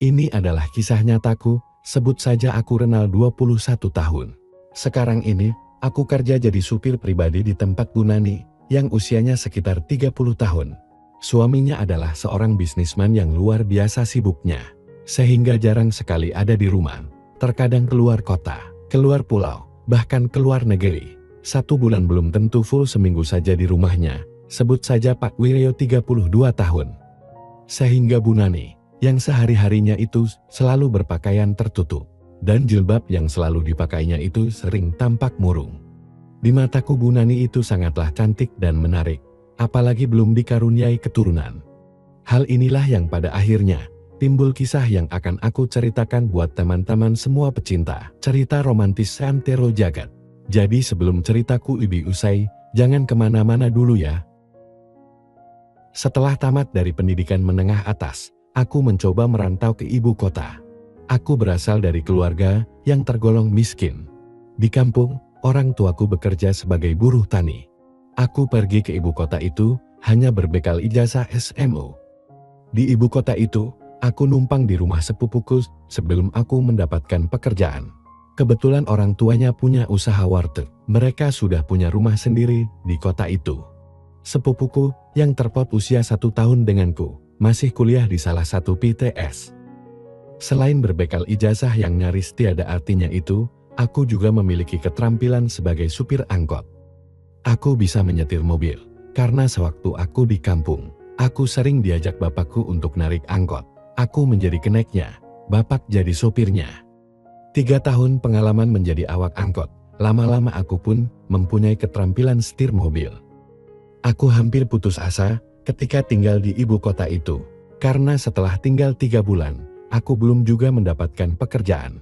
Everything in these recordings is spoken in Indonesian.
Ini adalah kisah nyataku, sebut saja aku Renal 21 tahun. Sekarang ini, aku kerja jadi supir pribadi di tempat Bu Nani, yang usianya sekitar 30 tahun. Suaminya adalah seorang bisnisman yang luar biasa sibuknya, sehingga jarang sekali ada di rumah. Terkadang keluar kota, keluar pulau, bahkan keluar negeri. 1 bulan belum tentu full seminggu saja di rumahnya. Sebut saja Pak Wiryo 32 tahun. Sehingga Bu Nani, yang sehari-harinya itu selalu berpakaian tertutup, dan jilbab yang selalu dipakainya itu sering tampak murung. Di mataku Bu Nani itu sangatlah cantik dan menarik, apalagi belum dikaruniai keturunan. Hal inilah yang pada akhirnya timbul kisah yang akan aku ceritakan buat teman-teman semua pecinta cerita romantis seantero jagat. Jadi sebelum ceritaku ini usai, jangan kemana-mana dulu ya. Setelah tamat dari pendidikan menengah atas, aku mencoba merantau ke ibu kota. Aku berasal dari keluarga yang tergolong miskin. Di kampung, orang tuaku bekerja sebagai buruh tani. Aku pergi ke ibu kota itu hanya berbekal ijazah SMO. Di ibu kota itu, aku numpang di rumah sepupuku sebelum aku mendapatkan pekerjaan. Kebetulan orang tuanya punya usaha warteg. Mereka sudah punya rumah sendiri di kota itu. Sepupuku yang terpaut usia 1 tahun denganku, masih kuliah di salah satu PTS. Selain berbekal ijazah yang nyaris tiada artinya itu, aku juga memiliki keterampilan sebagai supir angkot. Aku bisa menyetir mobil, karena sewaktu aku di kampung, aku sering diajak bapakku untuk narik angkot. Aku menjadi keneknya, bapak jadi sopirnya. 3 tahun pengalaman menjadi awak angkot, lama-lama aku pun mempunyai keterampilan setir mobil. Aku hampir putus asa ketika tinggal di ibu kota itu, karena setelah tinggal 3 bulan, aku belum juga mendapatkan pekerjaan.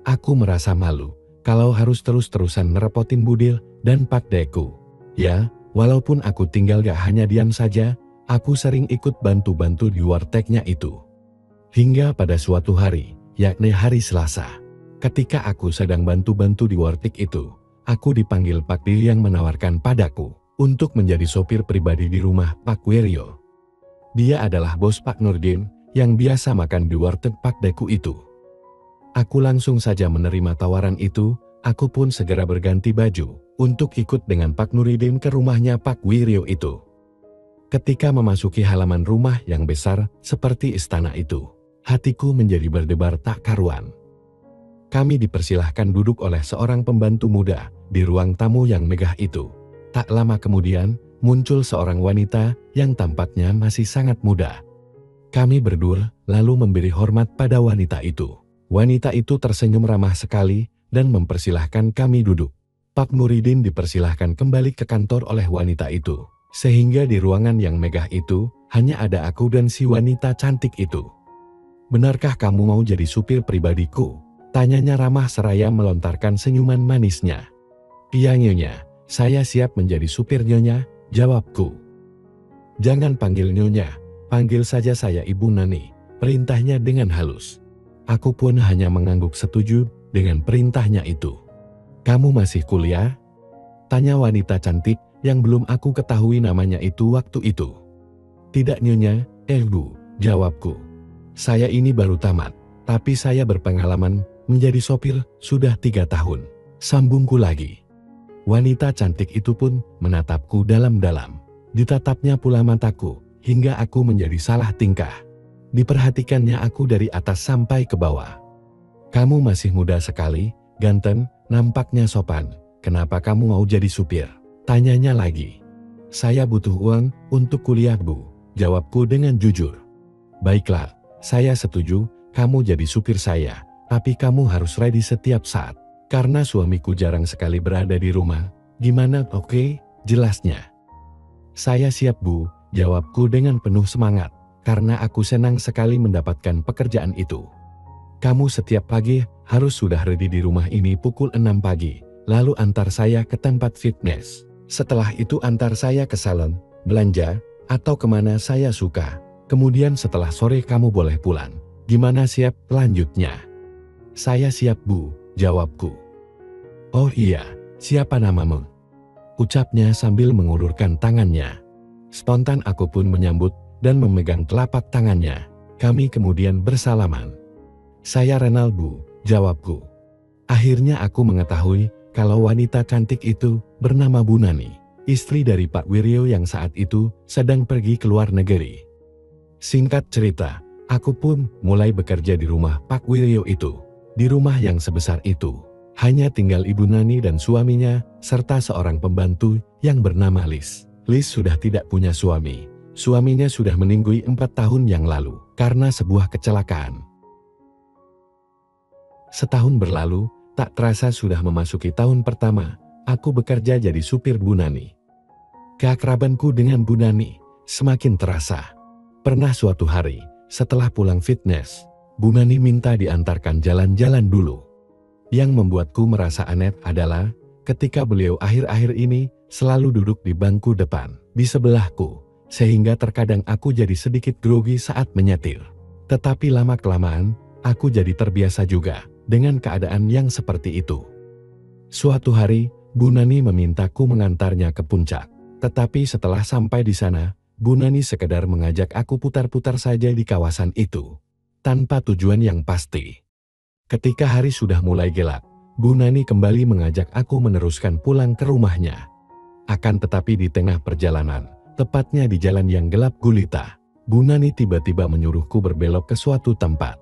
Aku merasa malu kalau harus terus-terusan ngerepotin Budil dan Pak Deku. Ya, walaupun aku tinggal gak hanya diam saja, aku sering ikut bantu-bantu di wartegnya itu. Hingga pada suatu hari, yakni hari Selasa, ketika aku sedang bantu-bantu di warteg itu, aku dipanggil Pak D yang menawarkan padaku untuk menjadi sopir pribadi di rumah Pak Wiryo. Dia adalah bos Pak Nurdin yang biasa makan di warteg Pak Deku itu. Aku langsung saja menerima tawaran itu, aku pun segera berganti baju untuk ikut dengan Pak Nurdin ke rumahnya Pak Wiryo itu. Ketika memasuki halaman rumah yang besar seperti istana itu, hatiku menjadi berdebar tak karuan. Kami dipersilahkan duduk oleh seorang pembantu muda di ruang tamu yang megah itu. Tak lama kemudian, muncul seorang wanita yang tampaknya masih sangat muda. Kami berdua lalu memberi hormat pada wanita itu. Wanita itu tersenyum ramah sekali dan mempersilahkan kami duduk. Pak Nurdin dipersilahkan kembali ke kantor oleh wanita itu. Sehingga di ruangan yang megah itu, hanya ada aku dan si wanita cantik itu. "Benarkah kamu mau jadi supir pribadiku?" tanyanya ramah seraya melontarkan senyuman manisnya. "Iya Nyonya, saya siap menjadi supir Nyonya," jawabku. "Jangan panggil Nyonya, panggil saja saya Ibu Nani," perintahnya dengan halus. Aku pun hanya mengangguk setuju dengan perintahnya itu. "Kamu masih kuliah?" tanya wanita cantik yang belum aku ketahui namanya itu waktu itu. "Tidak Nyonya, Bu," jawabku. "Saya ini baru tamat, tapi saya berpengalaman menjadi sopir sudah 3 tahun," sambungku lagi. Wanita cantik itu pun menatapku dalam-dalam. Ditatapnya pula mataku, hingga aku menjadi salah tingkah. Diperhatikannya aku dari atas sampai ke bawah. "Kamu masih muda sekali, ganteng, nampaknya sopan. Kenapa kamu mau jadi supir?" tanyanya lagi. "Saya butuh uang untuk kuliah Bu," jawabku dengan jujur. "Baiklah, saya setuju kamu jadi supir saya, tapi kamu harus ready setiap saat. Karena suamiku jarang sekali berada di rumah." "Gimana? Oke, jelasnya." "Saya siap Bu," jawabku dengan penuh semangat, karena aku senang sekali mendapatkan pekerjaan itu. "Kamu setiap pagi harus sudah ready di rumah ini pukul 6 pagi, lalu antar saya ke tempat fitness. Setelah itu antar saya ke salon, belanja, atau kemana saya suka. Kemudian setelah sore kamu boleh pulang. Gimana siap?" lanjutnya. "Saya siap Bu," jawabku. "Oh iya, siapa namamu?" ucapnya sambil mengulurkan tangannya. Spontan aku pun menyambut dan memegang telapak tangannya. Kami kemudian bersalaman. "Saya Renal, Bu," jawabku. Akhirnya aku mengetahui kalau wanita cantik itu bernama Bu Nani, istri dari Pak Wiryo yang saat itu sedang pergi ke luar negeri. Singkat cerita, aku pun mulai bekerja di rumah Pak Wiryo itu. Di rumah yang sebesar itu, hanya tinggal Ibu Nani dan suaminya, serta seorang pembantu yang bernama Lis. Lis sudah tidak punya suami. Suaminya sudah meninggal 4 tahun yang lalu karena sebuah kecelakaan. Setahun berlalu, tak terasa sudah memasuki tahun pertama, aku bekerja jadi supir Bu Nani. Keakrabanku dengan Bu Nani semakin terasa. Pernah suatu hari, setelah pulang fitness, Bu Nani minta diantarkan jalan-jalan dulu. Yang membuatku merasa aneh adalah, ketika beliau akhir-akhir ini selalu duduk di bangku depan, di sebelahku, sehingga terkadang aku jadi sedikit grogi saat menyetir. Tetapi lama-kelamaan, aku jadi terbiasa juga dengan keadaan yang seperti itu. Suatu hari, Bu Nani memintaku mengantarnya ke puncak. Tetapi setelah sampai di sana, Bu Nani sekedar mengajak aku putar-putar saja di kawasan itu, tanpa tujuan yang pasti. Ketika hari sudah mulai gelap, Bu Nani kembali mengajak aku meneruskan pulang ke rumahnya. Akan tetapi di tengah perjalanan, tepatnya di jalan yang gelap gulita, Bu Nani tiba-tiba menyuruhku berbelok ke suatu tempat.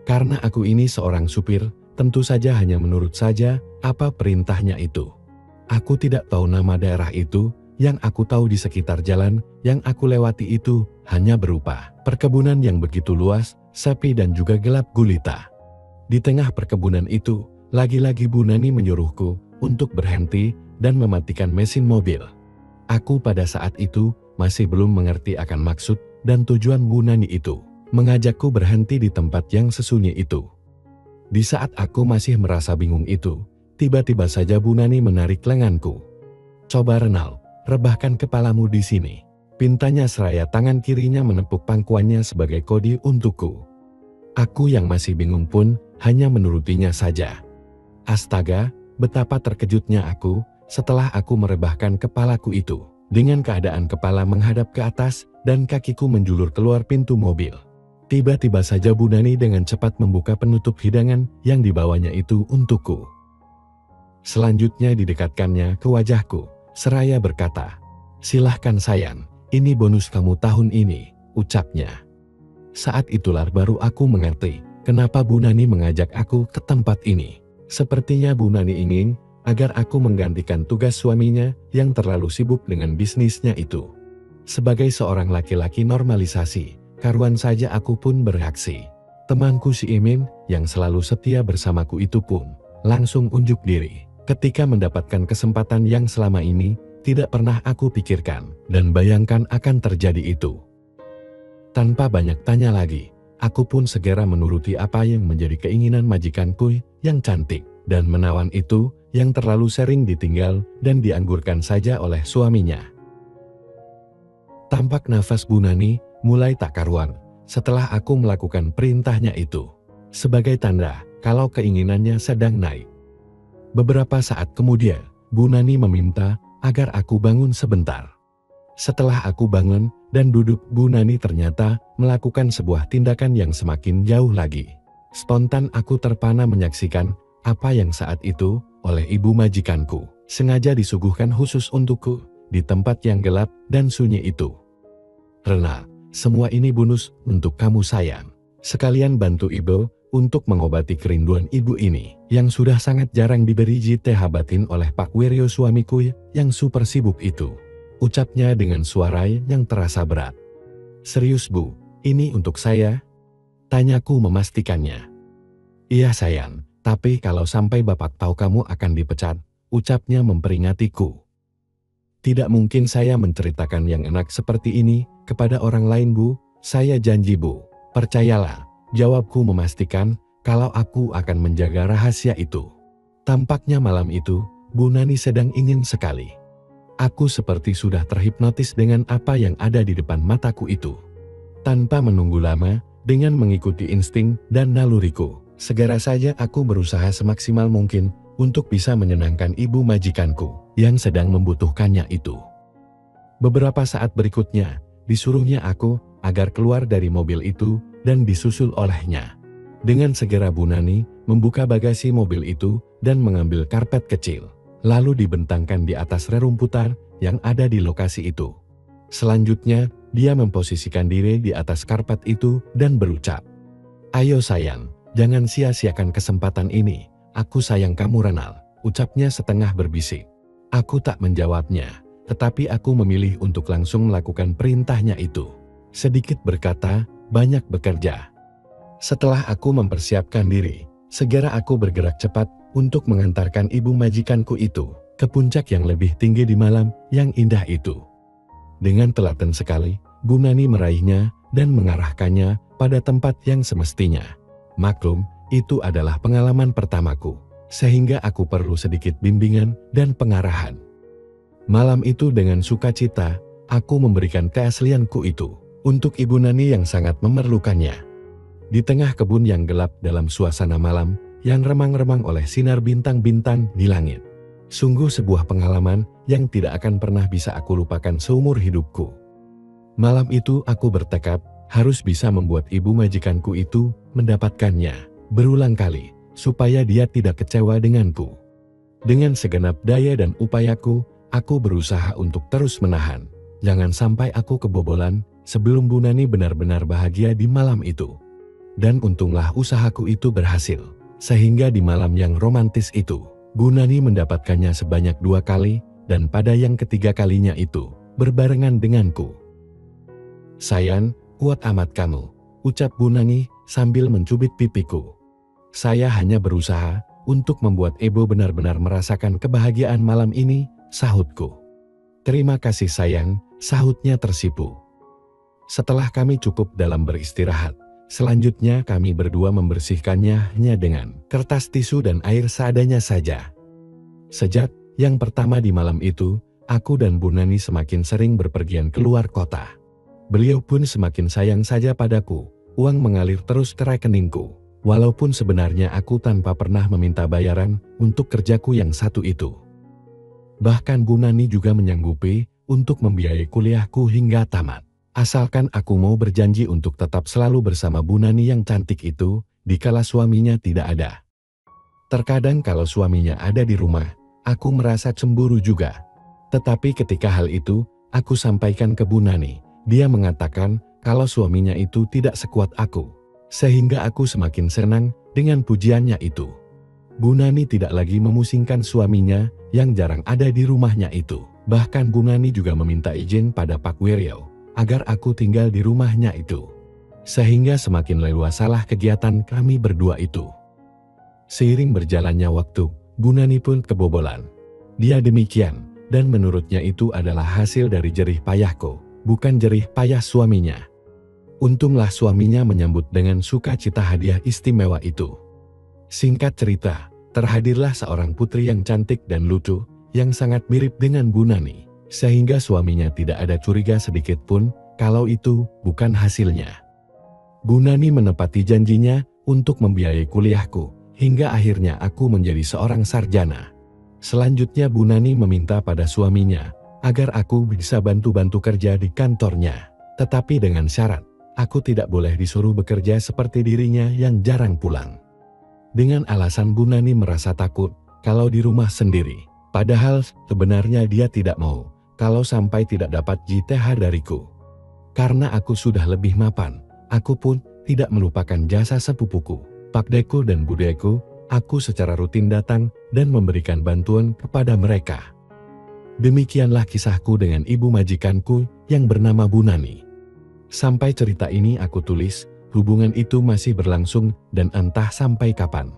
Karena aku ini seorang supir, tentu saja hanya menurut saja apa perintahnya itu. Aku tidak tahu nama daerah itu, yang aku tahu di sekitar jalan yang aku lewati itu hanya berupa perkebunan yang begitu luas, sepi dan juga gelap gulita. Di tengah perkebunan itu, lagi-lagi Bu Nani menyuruhku untuk berhenti dan mematikan mesin mobil. Aku pada saat itu masih belum mengerti akan maksud dan tujuan Bu Nani itu mengajakku berhenti di tempat yang sesunyi itu. Di saat aku masih merasa bingung itu, tiba-tiba saja Bu Nani menarik lenganku. "Coba Renal, rebahkan kepalamu di sini," pintanya seraya tangan kirinya menepuk pangkuannya sebagai kode untukku. Aku yang masih bingung pun hanya menurutinya saja. Astaga, betapa terkejutnya aku setelah aku merebahkan kepalaku itu, dengan keadaan kepala menghadap ke atas dan kakiku menjulur keluar pintu mobil. Tiba-tiba saja Bu Nani dengan cepat membuka penutup hidangan yang dibawanya itu untukku. Selanjutnya didekatkannya ke wajahku, seraya berkata, "Silahkan sayang, ini bonus kamu tahun ini," ucapnya. Saat itulah baru aku mengerti kenapa Bu Nani mengajak aku ke tempat ini. Sepertinya Bu Nani ingin agar aku menggantikan tugas suaminya yang terlalu sibuk dengan bisnisnya itu. Sebagai seorang laki-laki normalisasi, karuan saja aku pun bereaksi. Temanku si Imin yang selalu setia bersamaku itu pun langsung unjuk diri ketika mendapatkan kesempatan yang selama ini tidak pernah aku pikirkan dan bayangkan akan terjadi itu. Tanpa banyak tanya lagi, aku pun segera menuruti apa yang menjadi keinginan majikanku yang cantik dan menawan itu yang terlalu sering ditinggal dan dianggurkan saja oleh suaminya. Tampak nafas Bu Nani mulai tak karuan setelah aku melakukan perintahnya itu, sebagai tanda kalau keinginannya sedang naik. Beberapa saat kemudian, Bu Nani meminta agar aku bangun sebentar. Setelah aku bangun dan duduk, Bu Nani ternyata melakukan sebuah tindakan yang semakin jauh lagi. Spontan aku terpana menyaksikan apa yang saat itu oleh ibu majikanku sengaja disuguhkan khusus untukku di tempat yang gelap dan sunyi itu. "Renal, semua ini bonus untuk kamu sayang. Sekalian bantu ibu untuk mengobati kerinduan ibu ini yang sudah sangat jarang diberi JTH batin oleh Pak Wiryo suamiku yang super sibuk itu," ucapnya dengan suara yang terasa berat. "Serius Bu, ini untuk saya?" tanyaku memastikannya. "Iya sayang, tapi kalau sampai Bapak tahu kamu akan dipecat," ucapnya memperingatiku. "Tidak mungkin saya menceritakan yang enak seperti ini kepada orang lain Bu, saya janji Bu, percayalah," jawabku memastikan kalau aku akan menjaga rahasia itu. Tampaknya malam itu, Bu Nani sedang ingin sekali. Aku seperti sudah terhipnotis dengan apa yang ada di depan mataku itu. Tanpa menunggu lama, dengan mengikuti insting dan naluriku, segera saja aku berusaha semaksimal mungkin untuk bisa menyenangkan ibu majikanku yang sedang membutuhkannya itu. Beberapa saat berikutnya, disuruhnya aku agar keluar dari mobil itu dan disusul olehnya. Dengan segera Bu Nani membuka bagasi mobil itu dan mengambil karpet kecil, lalu dibentangkan di atas rerumputan yang ada di lokasi itu. Selanjutnya, dia memposisikan diri di atas karpet itu dan berucap, "Ayo sayang, jangan sia-siakan kesempatan ini. Aku sayang kamu Renal," ucapnya setengah berbisik. Aku tak menjawabnya, tetapi aku memilih untuk langsung melakukan perintahnya itu. Sedikit berkata, banyak bekerja. Setelah aku mempersiapkan diri, segera aku bergerak cepat untuk mengantarkan ibu majikanku itu ke puncak yang lebih tinggi di malam yang indah itu. Dengan telaten sekali, Bu Nani meraihnya dan mengarahkannya pada tempat yang semestinya. Maklum, itu adalah pengalaman pertamaku, sehingga aku perlu sedikit bimbingan dan pengarahan. Malam itu dengan sukacita, aku memberikan keaslianku itu untuk Ibu Nani yang sangat memerlukannya. Di tengah kebun yang gelap dalam suasana malam yang remang-remang oleh sinar bintang-bintang di langit. Sungguh sebuah pengalaman yang tidak akan pernah bisa aku lupakan seumur hidupku. Malam itu aku bertekad harus bisa membuat ibu majikanku itu mendapatkannya berulang kali, supaya dia tidak kecewa denganku. Dengan segenap daya dan upayaku, aku berusaha untuk terus menahan. Jangan sampai aku kebobolan sebelum Bu Nani benar-benar bahagia di malam itu. Dan untunglah usahaku itu berhasil, sehingga di malam yang romantis itu, Bu Nani mendapatkannya sebanyak 2 kali, dan pada yang ketiga kalinya itu, berbarengan denganku. "Sayang, kuat amat kamu," ucap Bu Nani sambil mencubit pipiku. "Saya hanya berusaha untuk membuat Ibu benar-benar merasakan kebahagiaan malam ini," sahutku. "Terima kasih sayang," sahutnya tersipu. Setelah kami cukup dalam beristirahat, selanjutnya kami berdua membersihkannya hanya dengan kertas tisu dan air seadanya saja. Sejak yang pertama di malam itu, aku dan Bu Nani semakin sering berpergian keluar kota. Beliau pun semakin sayang saja padaku, uang mengalir terus ke rekeningku, walaupun sebenarnya aku tanpa pernah meminta bayaran untuk kerjaku yang satu itu. Bahkan Bu Nani juga menyanggupi untuk membiayai kuliahku hingga tamat. Asalkan aku mau berjanji untuk tetap selalu bersama Bu Nani yang cantik itu, dikala suaminya tidak ada. Terkadang kalau suaminya ada di rumah, aku merasa cemburu juga. Tetapi ketika hal itu, aku sampaikan ke Bu Nani, dia mengatakan kalau suaminya itu tidak sekuat aku. Sehingga aku semakin senang dengan pujiannya itu. Bu Nani tidak lagi memusingkan suaminya yang jarang ada di rumahnya itu. Bahkan Bu Nani juga meminta izin pada Pak Wiryo agar aku tinggal di rumahnya itu. Sehingga semakin leluasalah kegiatan kami berdua itu. Seiring berjalannya waktu, Bu Nani pun kebobolan. Dia demikian, dan menurutnya itu adalah hasil dari jerih payahku, bukan jerih payah suaminya. Untunglah suaminya menyambut dengan sukacita hadiah istimewa itu. Singkat cerita, terhadirlah seorang putri yang cantik dan lucu, yang sangat mirip dengan Bu Nani. Sehingga suaminya tidak ada curiga sedikit pun kalau itu bukan hasilnya. Bu Nani menepati janjinya untuk membiayai kuliahku, hingga akhirnya aku menjadi seorang sarjana. Selanjutnya Bu Nani meminta pada suaminya agar aku bisa bantu-bantu kerja di kantornya. Tetapi dengan syarat, aku tidak boleh disuruh bekerja seperti dirinya yang jarang pulang. Dengan alasan Bu Nani merasa takut kalau di rumah sendiri. Padahal sebenarnya dia tidak mau kalau sampai tidak dapat JTH dariku. Karena aku sudah lebih mapan, aku pun tidak melupakan jasa sepupuku, Pak Deku dan Bu Deku. Aku secara rutin datang dan memberikan bantuan kepada mereka. Demikianlah kisahku dengan ibu majikanku yang bernama Bu Nani. Sampai cerita ini aku tulis, hubungan itu masih berlangsung dan entah sampai kapan.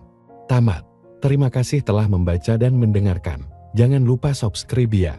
Tamat. Terima kasih telah membaca dan mendengarkan. Jangan lupa subscribe ya.